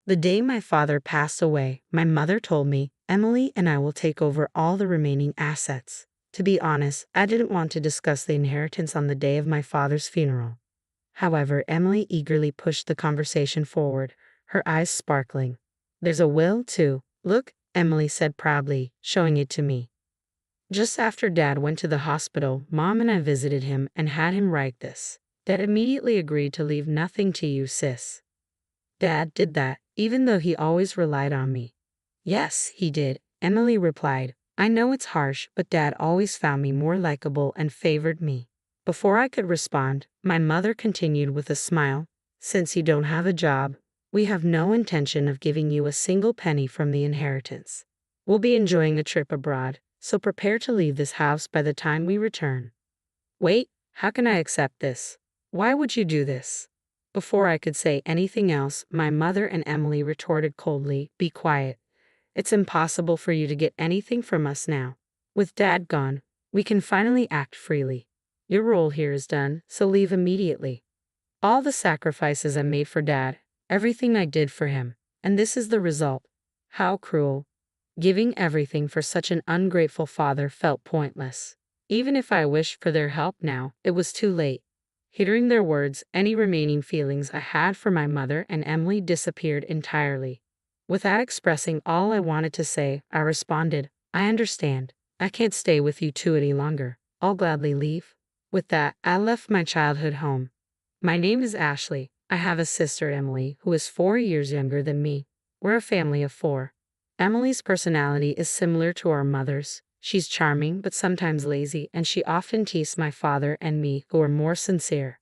The day my father passed away, my mother told me, Emily and I will take over all the remaining assets. To be honest, I didn't want to discuss the inheritance on the day of my father's funeral. However, Emily eagerly pushed the conversation forward, her eyes sparkling. There's a will, too. Look, Emily said proudly, showing it to me. Just after Dad went to the hospital, Mom and I visited him and had him write this. Dad immediately agreed to leave nothing to you, sis. Dad did that, even though he always relied on me. Yes, he did, Emily replied. I know it's harsh, but Dad always found me more likable and favored me. Before I could respond, my mother continued with a smile. Since you don't have a job, we have no intention of giving you a single penny from the inheritance. We'll be enjoying a trip abroad, so prepare to leave this house by the time we return. Wait, how can I accept this? Why would you do this? Before I could say anything else, my mother and Emily retorted coldly, Be quiet. It's impossible for you to get anything from us now. With Dad gone, we can finally act freely. Your role here is done, so leave immediately. All the sacrifices I made for Dad, everything I did for him, and this is the result. How cruel. Giving everything for such an ungrateful father felt pointless. Even if I wished for their help now, it was too late. Hearing their words, any remaining feelings I had for my mother and Emily disappeared entirely. Without expressing all I wanted to say, I responded, I understand. I can't stay with you two any longer. I'll gladly leave. With that, I left my childhood home. My name is Ashley. I have a sister, Emily, who is 4 years younger than me. We're a family of 4. Emily's personality is similar to our mother's. She's charming but sometimes lazy, and she often teased my father and me, who are more sincere.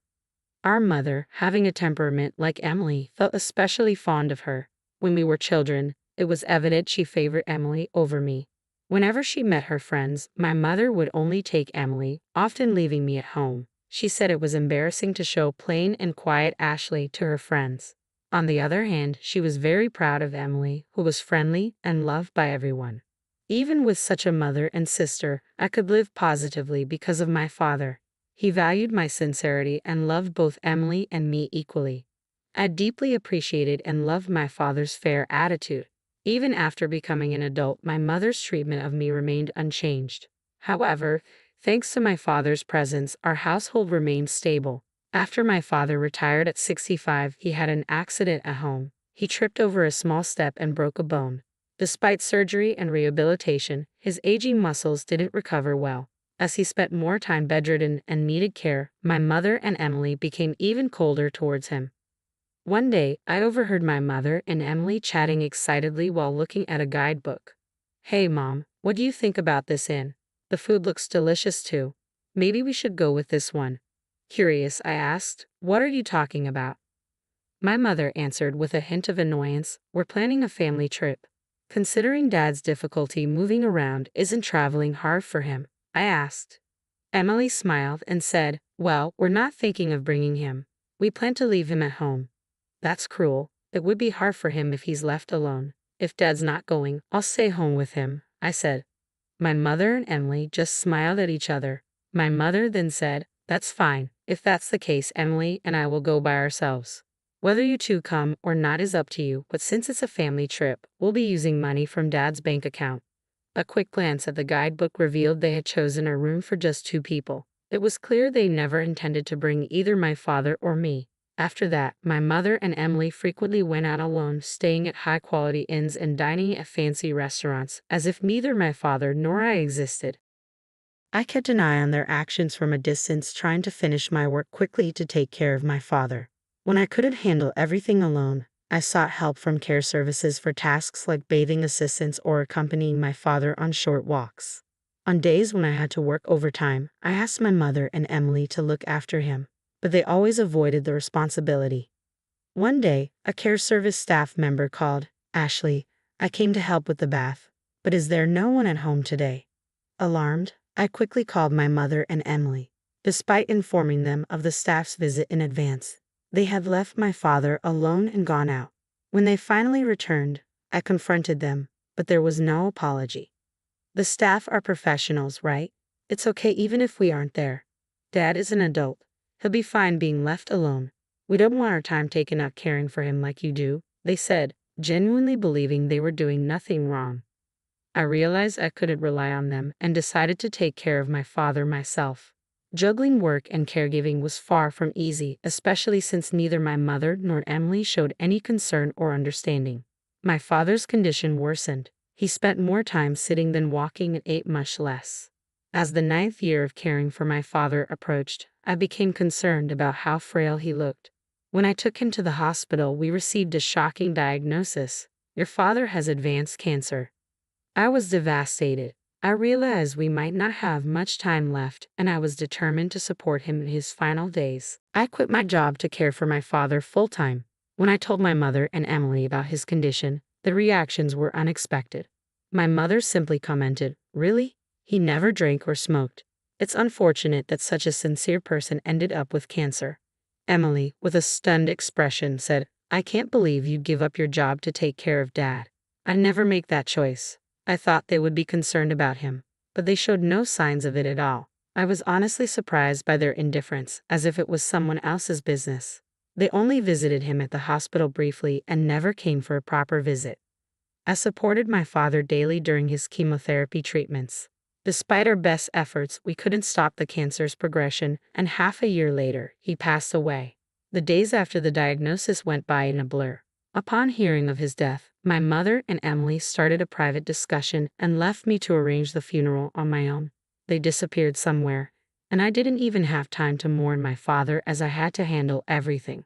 Our mother, having a temperament like Emily, felt especially fond of her. When we were children, it was evident she favored Emily over me. Whenever she met her friends, my mother would only take Emily, often leaving me at home. She said it was embarrassing to show plain and quiet Ashley to her friends. On the other hand, she was very proud of Emily, who was friendly and loved by everyone. Even with such a mother and sister, I could live positively because of my father. He valued my sincerity and loved both Emily and me equally. I deeply appreciated and loved my father's fair attitude. Even after becoming an adult, my mother's treatment of me remained unchanged. However, thanks to my father's presence, our household remained stable. After my father retired at 65, he had an accident at home. He tripped over a small step and broke a bone. Despite surgery and rehabilitation, his aging muscles didn't recover well. As he spent more time bedridden and needed care, my mother and Emily became even colder towards him. One day, I overheard my mother and Emily chatting excitedly while looking at a guidebook. Hey, Mom, what do you think about this inn? The food looks delicious too. Maybe we should go with this one. Curious, I asked, what are you talking about? My mother answered with a hint of annoyance, We're planning a family trip. Considering Dad's difficulty moving around, isn't traveling hard for him? I asked. Emily smiled and said, Well, we're not thinking of bringing him. We plan to leave him at home. That's cruel. It would be hard for him if he's left alone. If Dad's not going, I'll stay home with him, I said. My mother and Emily just smiled at each other. My mother then said, That's fine. If that's the case, Emily and I will go by ourselves. Whether you two come or not is up to you, but since it's a family trip, we'll be using money from Dad's bank account. A quick glance at the guidebook revealed they had chosen a room for just 2 people. It was clear they never intended to bring either my father or me. After that, my mother and Emily frequently went out alone, staying at high-quality inns and dining at fancy restaurants, as if neither my father nor I existed. I kept an eye on their actions from a distance, trying to finish my work quickly to take care of my father. When I couldn't handle everything alone, I sought help from care services for tasks like bathing assistance or accompanying my father on short walks. On days when I had to work overtime, I asked my mother and Emily to look after him, but they always avoided the responsibility. One day, a care service staff member called, Ashley, I came to help with the bath, but is there no one at home today? Alarmed, I quickly called my mother and Emily. Despite informing them of the staff's visit in advance, they had left my father alone and gone out. When they finally returned, I confronted them, but there was no apology. The staff are professionals, right? It's okay even if we aren't there. Dad is an adult. He'll be fine being left alone. We don't want our time taken up caring for him like you do, they said. genuinely believing they were doing nothing wrong. I realized I couldn't rely on them and decided to take care of my father myself. Juggling work and caregiving was far from easy, especially since neither my mother nor Emily showed any concern or understanding. My father's condition worsened. He spent more time sitting than walking and ate much less. As the 9th year of caring for my father approached, I became concerned about how frail he looked. When I took him to the hospital, we received a shocking diagnosis. Your father has advanced cancer. I was devastated. I realized we might not have much time left, and I was determined to support him in his final days. I quit my job to care for my father full-time. When I told my mother and Emily about his condition, the reactions were unexpected. My mother simply commented, "Really? He never drank or smoked. It's unfortunate that such a sincere person ended up with cancer." Emily, with a stunned expression, said, "I can't believe you'd give up your job to take care of Dad. I'd never make that choice." I thought they would be concerned about him, but they showed no signs of it at all. I was honestly surprised by their indifference, as if it was someone else's business. They only visited him at the hospital briefly and never came for a proper visit. I supported my father daily during his chemotherapy treatments. Despite our best efforts, we couldn't stop the cancer's progression, and half a year later, he passed away. The days after the diagnosis went by in a blur. Upon hearing of his death, my mother and Emily started a private discussion and left me to arrange the funeral on my own. They disappeared somewhere, and I didn't even have time to mourn my father as I had to handle everything.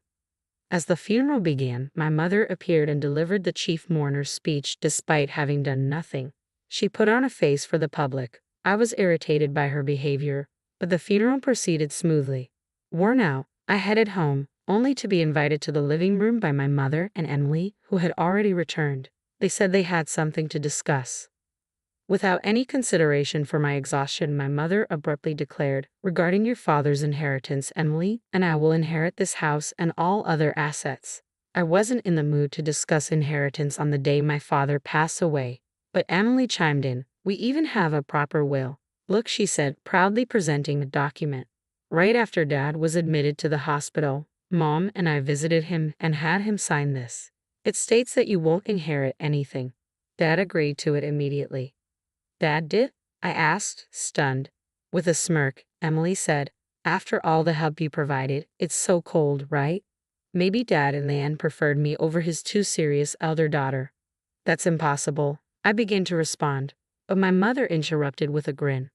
As the funeral began, my mother appeared and delivered the chief mourner's speech despite having done nothing. She put on a face for the public. I was irritated by her behavior, but the funeral proceeded smoothly. Worn out, I headed home, only to be invited to the living room by my mother and Emily, who had already returned. They said they had something to discuss. Without any consideration for my exhaustion, my mother abruptly declared, "Regarding your father's inheritance, Emily and I will inherit this house and all other assets." I wasn't in the mood to discuss inheritance on the day my father passed away, but Emily chimed in, "We even have a proper will. Look," she said, proudly presenting a document. Right after Dad was admitted to the hospital, Mom and I visited him and had him sign this. It states that you won't inherit anything. Dad agreed to it immediately. "Dad did?" I asked, stunned. With a smirk, Emily said, "After all the help you provided, it's so cold, right? Maybe Dad in the end preferred me over his too serious elder daughter." "That's impossible," I began to respond, but my mother interrupted with a grin.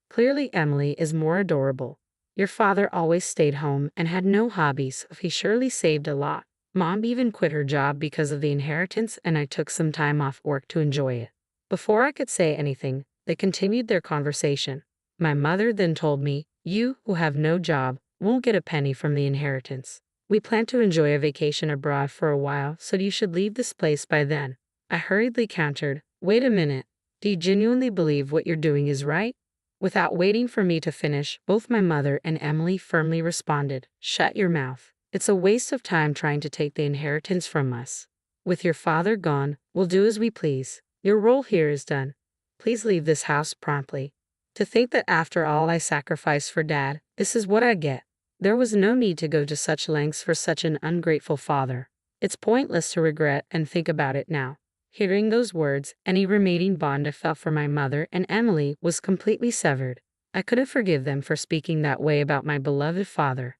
"Clearly Emily is more adorable. Your father always stayed home and had no hobbies, so he surely saved a lot. Mom even quit her job because of the inheritance, and I took some time off work to enjoy it." Before I could say anything, they continued their conversation. My mother then told me, "You, who have no job, won't get a penny from the inheritance. We plan to enjoy a vacation abroad for a while, so you should leave this place by then." I hurriedly countered, "Wait a minute. Do you genuinely believe what you're doing is right?" Without waiting for me to finish, both my mother and Emily firmly responded, "Shut your mouth. It's a waste of time trying to take the inheritance from us. With your father gone, we'll do as we please. Your role here is done. Please leave this house promptly." To think that after all I sacrificed for Dad, this is what I get. There was no need to go to such lengths for such an ungrateful father. It's pointless to regret and think about it now. Hearing those words, any remaining bond I felt for my mother and Emily was completely severed. I couldn't forgive them for speaking that way about my beloved father.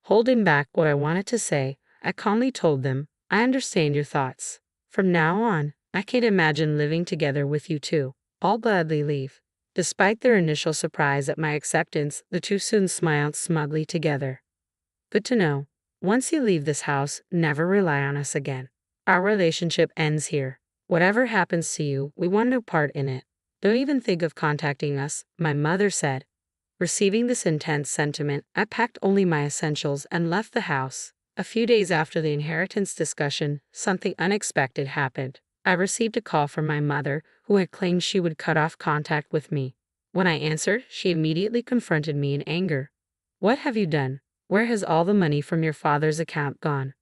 Holding back what I wanted to say, I calmly told them, "I understand your thoughts. From now on, I can't imagine living together with you two. I'll gladly leave." Despite their initial surprise at my acceptance, the two soon smiled smugly together. "Good to know. Once you leave this house, never rely on us again. Our relationship ends here. Whatever happens to you, we want no part in it. Don't even think of contacting us," my mother said. Receiving this intense sentiment, I packed only my essentials and left the house. A few days after the inheritance discussion, something unexpected happened. I received a call from my mother, who had claimed she would cut off contact with me. When I answered, she immediately confronted me in anger. "What have you done? Where has all the money from your father's account gone?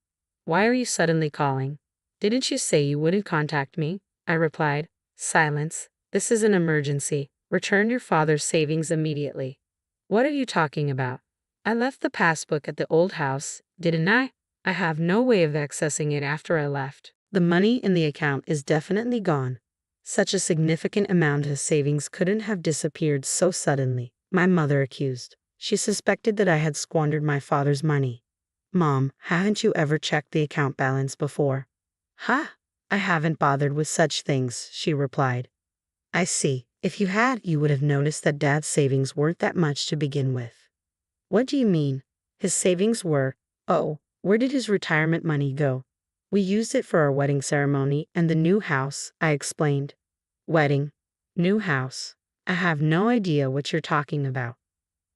Why are you suddenly calling? Didn't you say you wouldn't contact me?" I replied, "Silence. This is an emergency. Return your father's savings immediately." "What are you talking about? I left the passbook at the old house, didn't I? I have no way of accessing it after I left." The money in the account is definitely gone. Such a significant amount of savings couldn't have disappeared so suddenly, my mother accused. She suspected that I had squandered my father's money. Mom, haven't you ever checked the account balance before? Huh? I haven't bothered with such things, she replied. I see. If you had, you would have noticed that Dad's savings weren't that much to begin with. What do you mean? His savings were, oh, where did his retirement money go? We used it for our wedding ceremony and the new house, I explained. Wedding? New house? I have no idea what you're talking about.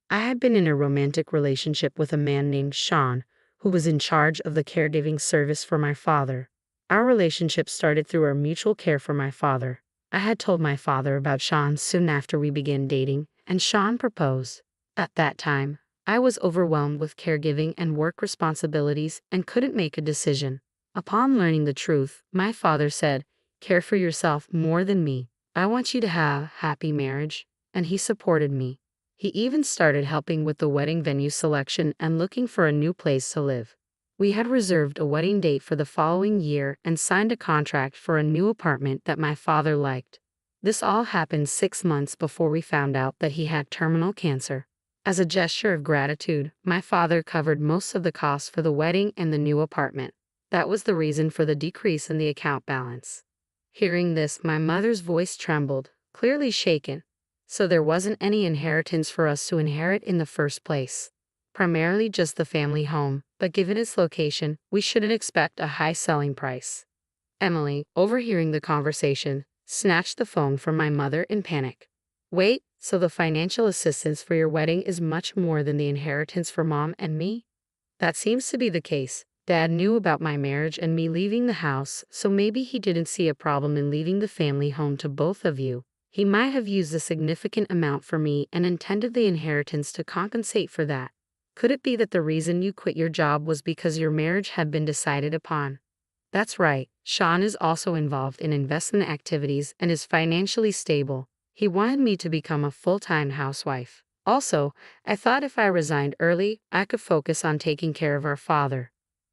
I had been in a romantic relationship with a man named Sean, who was in charge of the caregiving service for my father. Our relationship started through our mutual care for my father. I had told my father about Sean soon after we began dating, and Sean proposed. At that time, I was overwhelmed with caregiving and work responsibilities and couldn't make a decision. Upon learning the truth, my father said, "Care for yourself more than me. I want you to have a happy marriage," and he supported me. He even started helping with the wedding venue selection and looking for a new place to live. We had reserved a wedding date for the following year and signed a contract for a new apartment that my father liked. This all happened 6 months before we found out that he had terminal cancer. As a gesture of gratitude, my father covered most of the costs for the wedding and the new apartment. That was the reason for the decrease in the account balance. Hearing this, my mother's voice trembled, clearly shaken. So there wasn't any inheritance for us to inherit in the first place. Primarily just the family home, but given its location, we shouldn't expect a high selling price. Emily, overhearing the conversation, snatched the phone from my mother in panic. Wait, so the financial assistance for your wedding is much more than the inheritance for Mom and me? That seems to be the case. Dad knew about my marriage and me leaving the house, so maybe he didn't see a problem in leaving the family home to both of you. He might have used a significant amount for me and intended the inheritance to compensate for that. Could it be that the reason you quit your job was because your marriage had been decided upon? That's right. Sean is also involved in investment activities and is financially stable. He wanted me to become a full-time housewife. Also, I thought if I resigned early, I could focus on taking care of our father.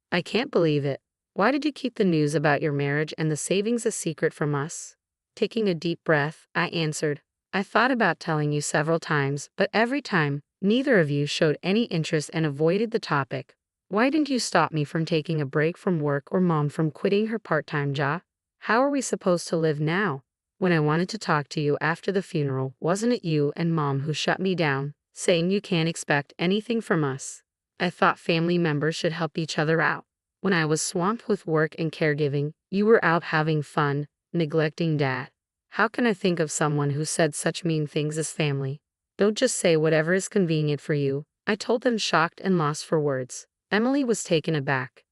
I can't believe it. Why did you keep the news about your marriage and the savings a secret from us? Taking a deep breath, I answered, I thought about telling you several times, but every time, neither of you showed any interest and avoided the topic. Why didn't you stop me from taking a break from work or Mom from quitting her part-time job? How are we supposed to live now? When I wanted to talk to you after the funeral, wasn't it you and Mom who shut me down, saying you can't expect anything from us? I thought family members should help each other out. When I was swamped with work and caregiving, you were out having fun, neglecting Dad. How can I think of someone who said such mean things as family? Don't just say whatever is convenient for you, I told them, shocked and lost for words. Emily was taken aback.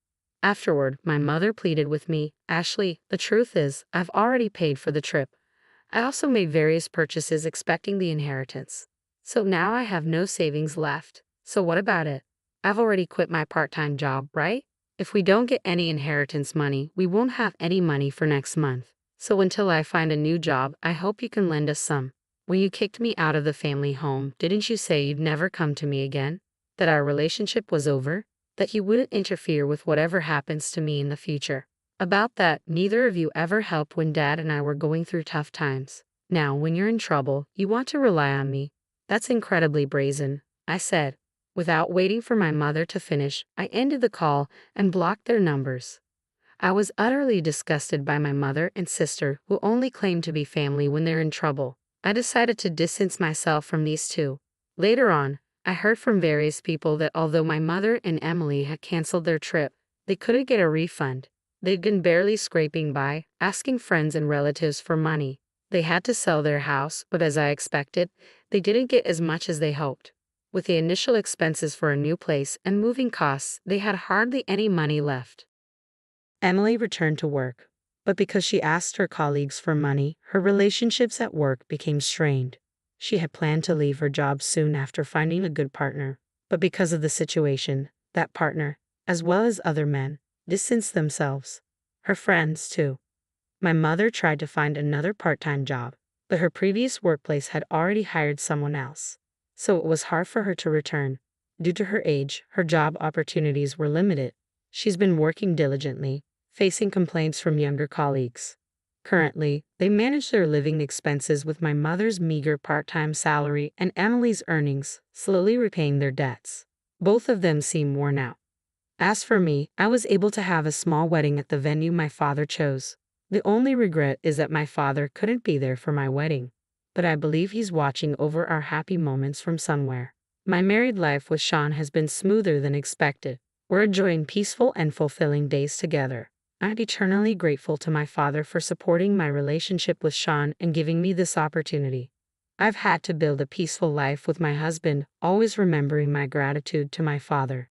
Afterward, my mother pleaded with me, Ashley, the truth is, I've already paid for the trip. I also made various purchases expecting the inheritance. So now I have no savings left. So what about it? I've already quit my part-time job, right? If we don't get any inheritance money, we won't have any money for next month. So until I find a new job, I hope you can lend us some. When you kicked me out of the family home, didn't you say you'd never come to me again? That our relationship was over? That you wouldn't interfere with whatever happens to me in the future? About that, neither of you ever helped when Dad and I were going through tough times. Now, when you're in trouble, you want to rely on me. That's incredibly brazen, I said. Without waiting for my mother to finish, I ended the call and blocked their numbers. I was utterly disgusted by my mother and sister, who only claim to be family when they're in trouble. I decided to distance myself from these two. Later on, I heard from various people that although my mother and Emily had canceled their trip, they couldn't get a refund. They'd been barely scraping by, asking friends and relatives for money. They had to sell their house, but as I expected, they didn't get as much as they hoped. With the initial expenses for a new place and moving costs, they had hardly any money left. Emily returned to work, but because she asked her colleagues for money, her relationships at work became strained. She had planned to leave her job soon after finding a good partner, but because of the situation, that partner, as well as other men, distanced themselves. Her friends, too. My mother tried to find another part-time job, but her previous workplace had already hired someone else. So it was hard for her to return. Due to her age, her job opportunities were limited. She's been working diligently, facing complaints from younger colleagues. Currently, they manage their living expenses with my mother's meager part-time salary and Emily's earnings, slowly repaying their debts. Both of them seem worn out. As for me, I was able to have a small wedding at the venue my father chose. The only regret is that my father couldn't be there for my wedding, but I believe he's watching over our happy moments from somewhere. My married life with Sean has been smoother than expected. We're enjoying peaceful and fulfilling days together. I'm eternally grateful to my father for supporting my relationship with Sean and giving me this opportunity. I've had to build a peaceful life with my husband, always remembering my gratitude to my father.